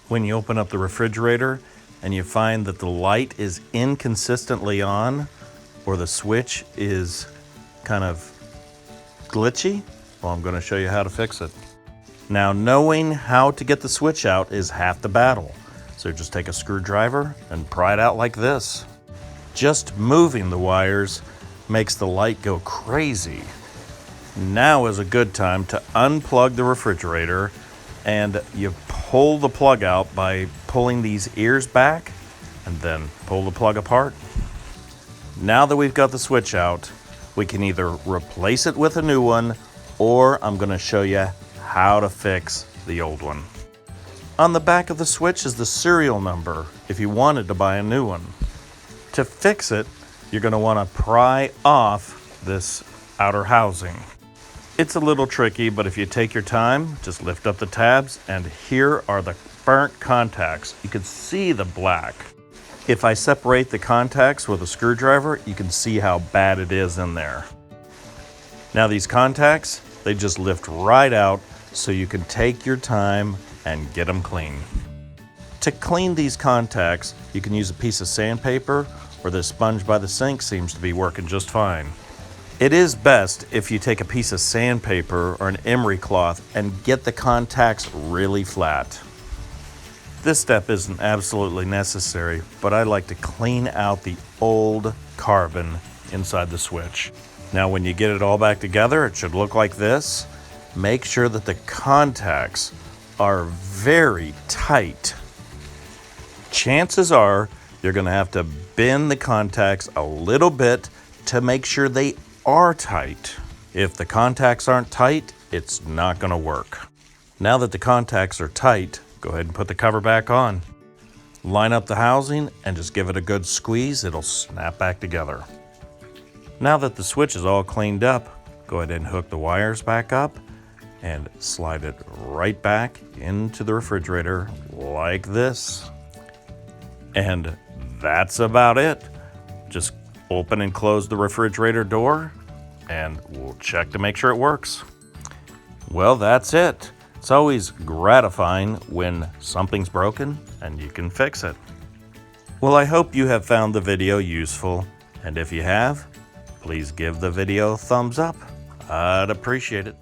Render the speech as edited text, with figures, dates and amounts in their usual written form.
When you open up the refrigerator and you find that the light is inconsistently on or the switch is kind of glitchy, well, I'm going to show you how to fix it. Now, knowing how to get the switch out is half the battle. So just take a screwdriver and pry it out like this. Just moving the wires makes the light go crazy. Now is a good time to unplug the refrigerator, and you pull the plug out by pulling these ears back and then pull the plug apart. Now that we've got the switch out, we can either replace it with a new one, or I'm going to show you how to fix the old one. On the back of the switch is the serial number if you wanted to buy a new one. To fix it, you're going to want to pry off this outer housing. It's a little tricky, but if you take your time, just lift up the tabs, and here are the burnt contacts. You can see the black. If I separate the contacts with a screwdriver, you can see how bad it is in there. Now these contacts, they just lift right out, so you can take your time and get them clean. To clean these contacts, you can use a piece of sandpaper, or the sponge by the sink seems to be working just fine. It is best if you take a piece of sandpaper or an emery cloth and get the contacts really flat. This step isn't absolutely necessary, but I like to clean out the old carbon inside the switch. Now when you get it all back together, it should look like this. Make sure that the contacts are very tight. Chances are you're going to have to bend the contacts a little bit to make sure they are tight. If the contacts aren't tight, it's not going to work. Now that the contacts are tight, go ahead and put the cover back on. Line up the housing and just give it a good squeeze. It'll snap back together. Now that the switch is all cleaned up, go ahead and hook the wires back up and slide it right back into the refrigerator like this. And that's about it. Just open and close the refrigerator door and we'll check to make sure it works. Well, that's it. It's always gratifying when something's broken and you can fix it. Well, I hope you have found the video useful, and if you have, please give the video a thumbs up. I'd appreciate it.